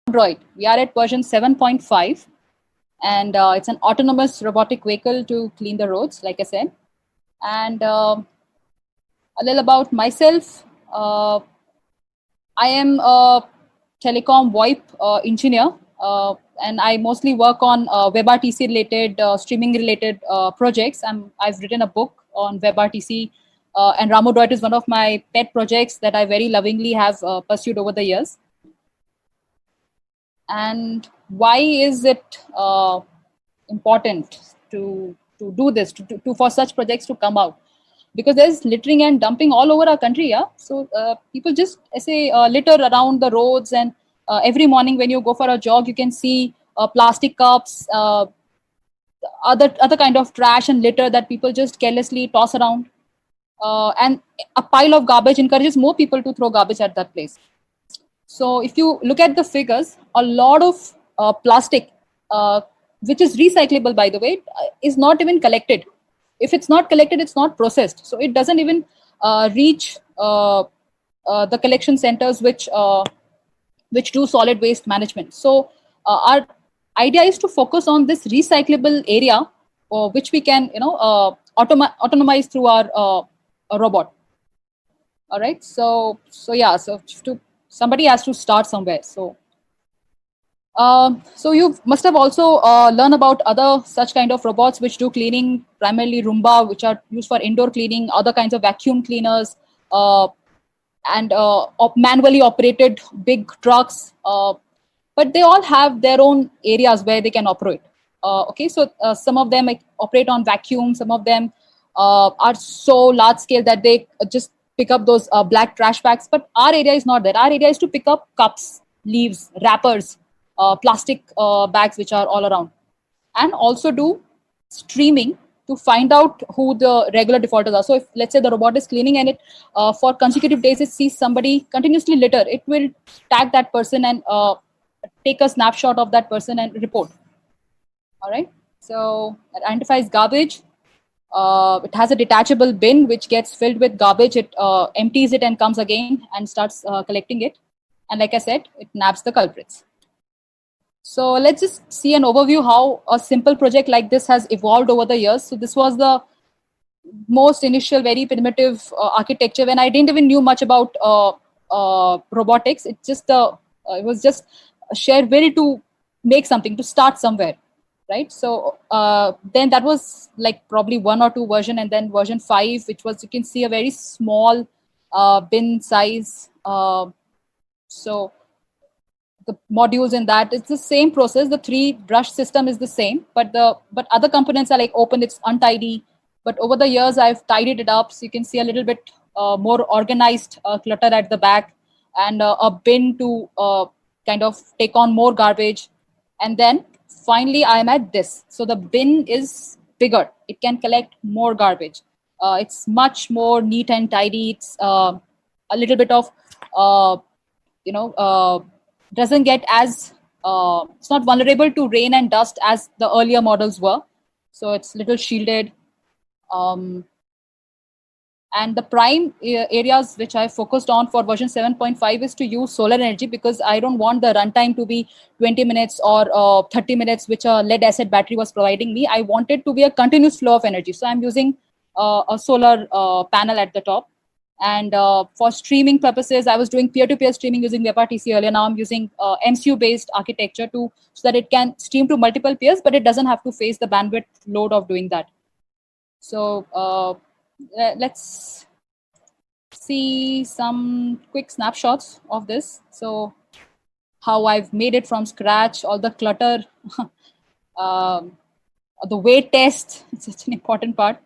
Droid. We are at version 7.5, and it's an autonomous robotic vehicle to clean the roads, like I said. And a little about myself. I am a telecom VoIP engineer, and I mostly work on WebRTC related, streaming related projects. I've written a book on WebRTC, and Ramo Droid is one of my pet projects that I very lovingly have pursued over the years. And why is it important to do this, for such projects to come out? Because there's littering and dumping all over our country. Yeah, so people just say litter around the roads, and every morning when you go for a jog you can see plastic cups, other kind of trash and litter that people just carelessly toss around, and a pile of garbage encourages more people to throw garbage at that place. So if you look at the figures, a lot of plastic, which is recyclable, by the way, is not even collected. If it's not collected, it's not processed. So it doesn't even reach the collection centers which do solid waste management. So our idea is to focus on this recyclable area, which we can, autonomize through our a robot. All right. So yeah. So somebody has to start somewhere. So you must have also learned about other such kind of robots which do cleaning, primarily Roomba, which are used for indoor cleaning, other kinds of vacuum cleaners, and manually operated big trucks. But they all have their own areas where they can operate. Okay, so some of them operate on vacuum, some of them are so large scale that they just pick up those black trash bags. But our area is not that. Our area is to pick up cups, leaves, wrappers, plastic bags which are all around, and also do streaming to find out who the regular defaulters are. So if, let's say, the robot is cleaning and it for consecutive days it sees somebody continuously litter, it will tag that person and take a snapshot of that person and report. All right. So it identifies garbage. It has a detachable bin which gets filled with garbage. It empties it and comes again and starts collecting it. And like I said, it naps the culprits. So let's just see an overview how a simple project like this has evolved over the years. So this was the most initial, very primitive architecture when I didn't even knew much about robotics. It was just a sheer will to make something, to start somewhere, right? So then that was like probably 1 or 2 version, and then version 5, which was, you can see, a very small bin size. So the modules in that, it's the same process. The 3 brush system is the same, but other components are like open, it's untidy. But over the years I've tidied it up, so you can see a little bit more organized clutter at the back, and a bin to kind of take on more garbage. And then finally I'm at this. So the bin is bigger, it can collect more garbage. It's much more neat and tidy. It's a little bit of doesn't get as it's not vulnerable to rain and dust as the earlier models were. So it's little shielded. And the prime areas which I focused on for version 7.5 is to use solar energy, because I don't want the runtime to be 20 minutes or 30 minutes, which a lead acid battery was providing me. I wanted to be a continuous flow of energy. So I'm using a solar panel at the top. And for streaming purposes, I was doing peer-to-peer streaming using WebRTC earlier. Now I'm using MCU-based architecture so that it can stream to multiple peers, but it doesn't have to face the bandwidth load of doing that. So let's see some quick snapshots of this. So how I've made it from scratch, all the clutter, the weight test, it's such an important part.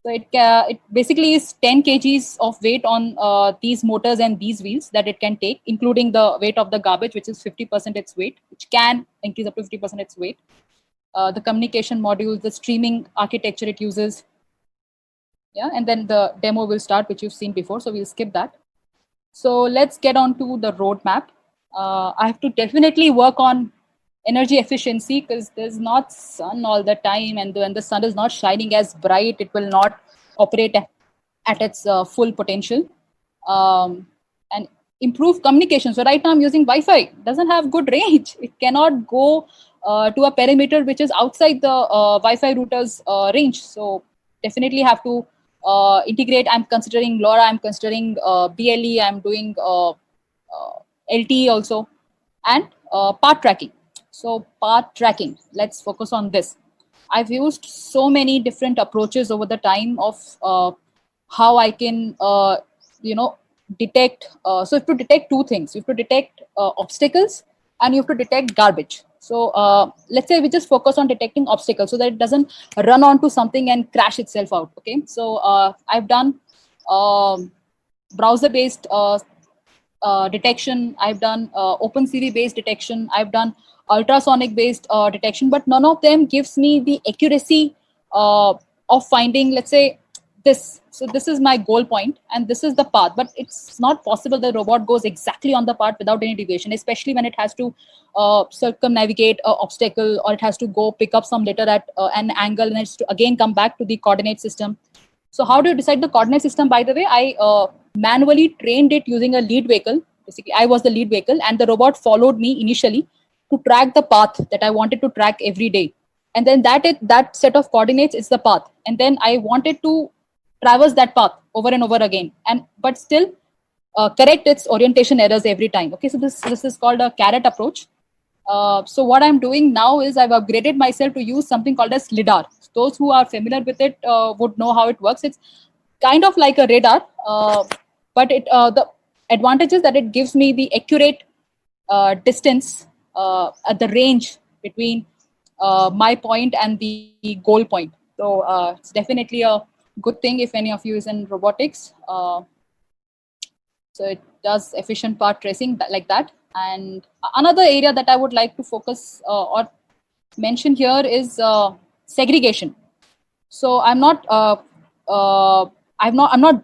So it basically is 10 kgs of weight on these motors and these wheels that it can take, including the weight of the garbage, which is 50% its weight, which can increase up to 50% its weight. The communication modules, the streaming architecture it uses. Yeah, and then the demo will start, which you've seen before. So we'll skip that. So let's get on to the roadmap. I have to definitely work on energy efficiency, because there's not sun all the time, and when the sun is not shining as bright, it will not operate at its full potential. And improve communication. So right now I'm using Wi-Fi. It doesn't have good range. It cannot go to a perimeter which is outside the Wi-Fi router's range. So definitely have to integrate. I'm considering LoRa. I'm considering BLE. I'm doing LTE also, and path tracking. So path tracking. Let's focus on this. I've used so many different approaches over the time of how I can, detect. So you have to detect two things. You have to detect obstacles and you have to detect garbage. So let's say we just focus on detecting obstacles so that it doesn't run onto something and crash itself out. Okay. So I've done browser-based detection. I've done OpenCV based detection. I've done ultrasonic based detection, but none of them gives me the accuracy of finding, let's say, this. So this is my goal point and this is the path, but it's not possible the robot goes exactly on the path without any deviation, especially when it has to circumnavigate an obstacle, or it has to go pick up some litter at an angle and it's to again come back to the coordinate system. So how do you decide the coordinate system? By the way, I manually trained it using a lead vehicle. Basically, I was the lead vehicle, and the robot followed me initially to track the path that I wanted to track every day. And then that set of coordinates is the path. And then I wanted to traverse that path over and over again, and but still correct its orientation errors every time. Okay, so this is called a carrot approach. So what I'm doing now is I've upgraded myself to use something called as LiDAR. Those who are familiar with it would know how it works. It's kind of like a radar, but the advantage is that it gives me the accurate distance at the range between my point and the goal point. So it's definitely a good thing if any of you is in robotics. So it does efficient path tracing like that. And another area that I would like to focus or mention here is segregation. So I'm not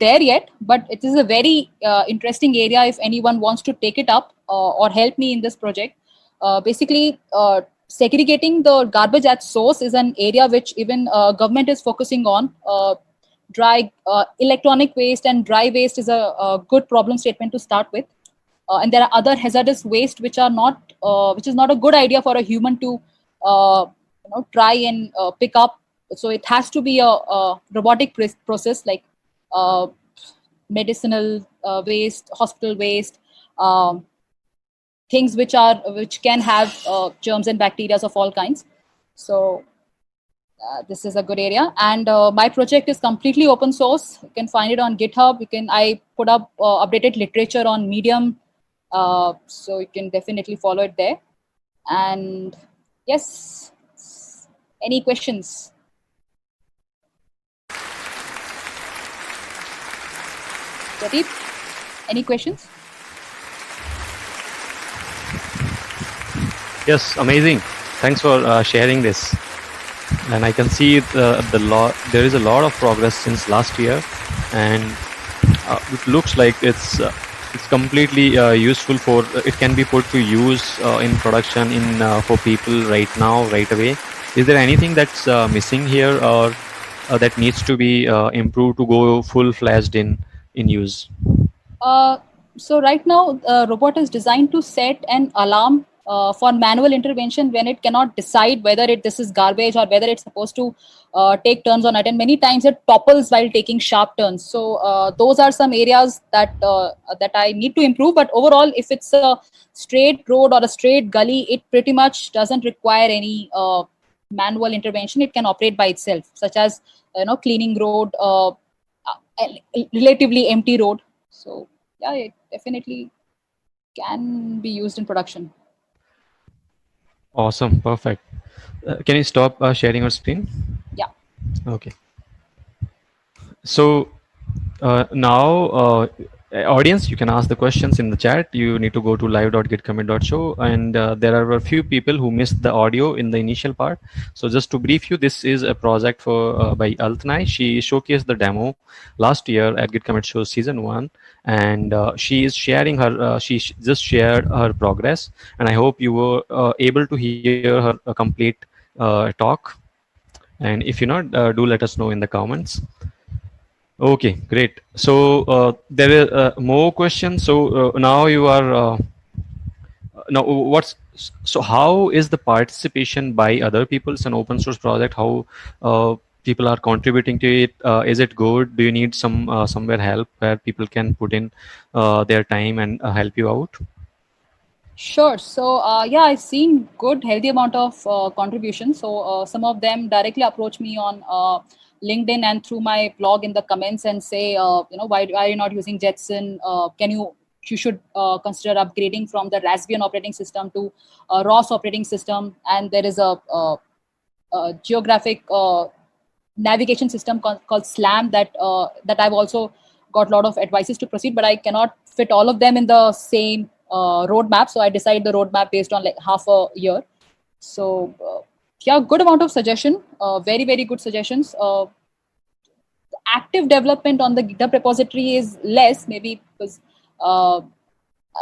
there yet, but it is a very interesting area if anyone wants to take it up or help me in this project. Basically, segregating the garbage at source is an area which even government is focusing on. Dry electronic waste and dry waste is a good problem statement to start with. And there are other hazardous waste which is not a good idea for a human to try and pick up. So it has to be a robotic process, like medicinal waste, hospital waste, things which can have germs and bacteria of all kinds. So this is a good area, and my project is completely open source. You can find it on GitHub. I put up updated literature on Medium, so you can definitely follow it there. And yes, any questions? Pradeep, any questions? Yes, amazing. Thanks for sharing this. And I can see there is a lot of progress since last year, and it looks like it's completely useful for it can be put to use in production for people right now, right away. Is there anything that's missing here, or that needs to be improved to go full-fledged in use? So right now, robot is designed to set an alarm for manual intervention when it cannot decide whether this is garbage or whether it's supposed to take turns on it. And many times it topples while taking sharp turns. So those are some areas that I need to improve. But overall, if it's a straight road or a straight gully, it pretty much doesn't require any manual intervention. It can operate by itself, such as cleaning road, a relatively empty road. So yeah, it definitely can be used in production. Awesome, perfect. Can you stop sharing your screen? Yeah. Okay. So now, audience, you can ask the questions in the chat. You need to go to live.gitcommit.show, and there are a few people who missed the audio in the initial part. So just to brief you, this is a project by Altnai. She showcased the demo last year at Git Commit Show Season 1, and she is sharing her. Just shared her progress, and I hope you were able to hear her complete talk. And if you're not, do let us know in the comments. Okay, great. So there is more questions. So now you are now what's so how is the participation by other people? It's an open source project. How people are contributing to it? Is it good? Do you need some somewhere help where people can put in their time and help you out? Sure. So, yeah, I've seen good, healthy amount of contribution. So, some of them directly approach me on LinkedIn and through my blog in the comments and say, why are you not using Jetson? You should consider upgrading from the Raspbian operating system to ROS operating system. And there is a geographic navigation system called SLAM that I've also got a lot of advices to proceed, but I cannot fit all of them in the same roadmap. So I decide the roadmap based on like half a year. So yeah, good amount of suggestion, very very good suggestions. Active development on the GitHub repository is less, maybe because uh,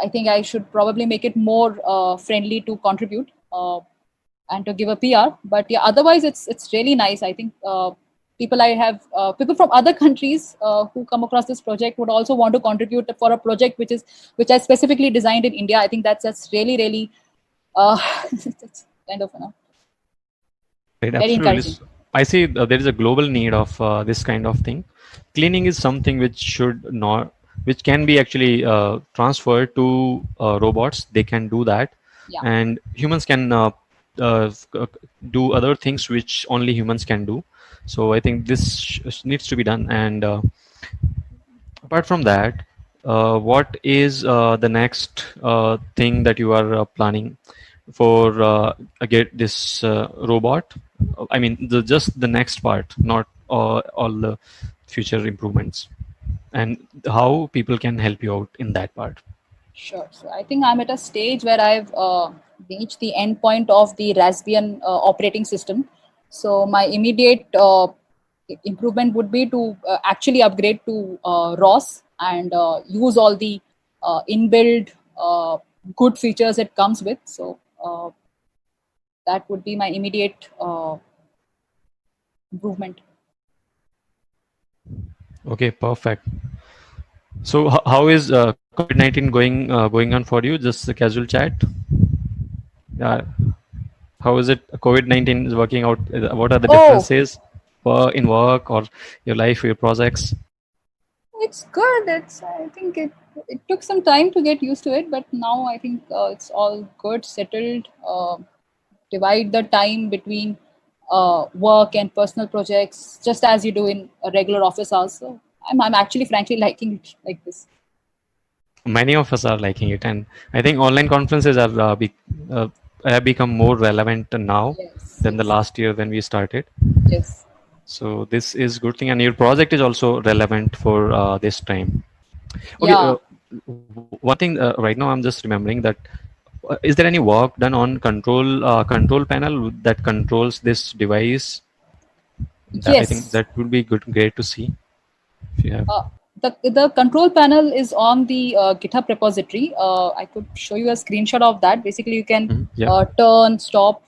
I think I should probably make it more friendly to contribute. And to give a PR. But yeah, otherwise it's really nice. I think people from other countries who come across this project would also want to contribute for a project which I specifically designed in India. I think that's really really uh, it's kind of Right, very absolutely. encouraging. I see there is a global need of this kind of thing. Cleaning is something which should not, which can be actually transferred to robots. They can do that, Yeah, and humans can do other things which only humans can do. So I think this needs to be done. And apart from that, what is the next thing that you are planning for get this robot? I mean, just the next part, not all the future improvements, and how people can help you out in that part. sure. So I think I'm at a stage where I've reached the end point of the Raspbian operating system. So my immediate improvement would be to actually upgrade to ROS and use all the inbuilt good features it comes with. So that would be my immediate improvement. Okay, perfect. So how is COVID-19 going on for you? Just a casual chat. Yeah. How is it? COVID-19 is working out. What are the Oh, differences in work or your life, your projects? it's good. I think it took some time to get used to it, but now I think it's all good, settled. Divide the time between work and personal projects, just as you do in a regular office hours. So I'm actually, frankly, liking it like this. Many of us are liking it, and I think online conferences uh, have become more relevant now Yes, than the yes, last year when we started. yes. So this is good thing, and your project is also relevant for this time. Okay, Yeah. one thing right now I'm just remembering that is there any work done on control panel that controls this device? That I think Yes. that would be good, great to see if you have. Uh, the control panel is on the GitHub repository. I could show you a screenshot of that. Basically, you can Mhm, yeah, turn, stop.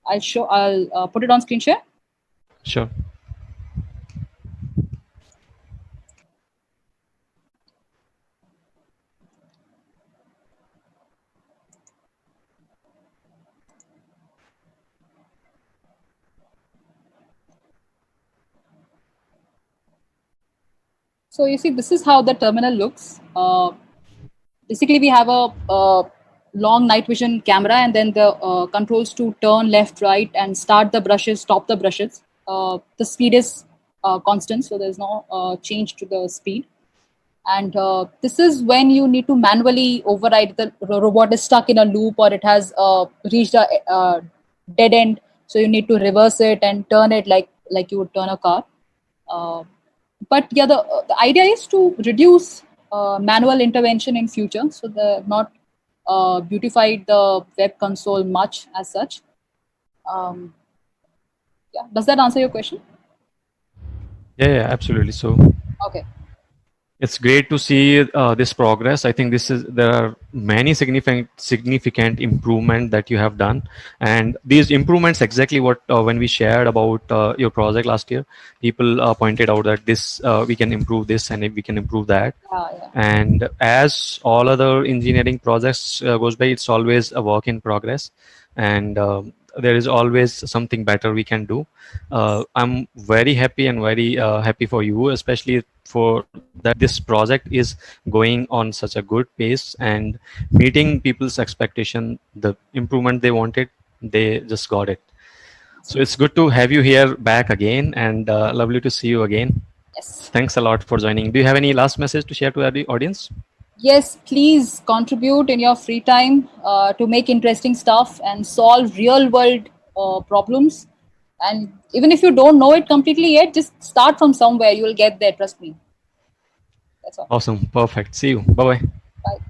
I'll put it on screen share. sure. So you see, this is how the terminal looks. Basically, we have a long night vision camera, and then the controls to turn left, right, and start the brushes, stop the brushes. The speed is constant, so there's no change to the speed. And this is when you need to manually override the robot is stuck in a loop or it has reached a dead end, so you need to reverse it and turn it like you would turn a car. uh, but yeah, the idea is to reduce manual intervention in future, so they have not beautified the web console much as such. um, yeah, does that answer your question? Yeah, yeah, absolutely. So Okay. It's great to see this progress. I think there are many significant improvement that you have done, and these improvements exactly what when we shared about your project last year, people pointed out that this we can improve this and we can improve that. Yeah. And as all other engineering projects goes by, it's always a work in progress, and there is always something better we can do. I'm very happy and very happy for you, especially for that this project is going on such a good pace and meeting people's expectation. The improvement they wanted, they just got it. So it's good to have you here back again, and lovely to see you again. Yes. Thanks a lot for joining. Do you have any last message to share to the audience? Yes, please contribute in your free time to make interesting stuff and solve real world problems. And even if you don't know it completely yet, just start from somewhere. You will get there. Trust me. That's all. Awesome. Perfect. See you. Bye bye. Bye.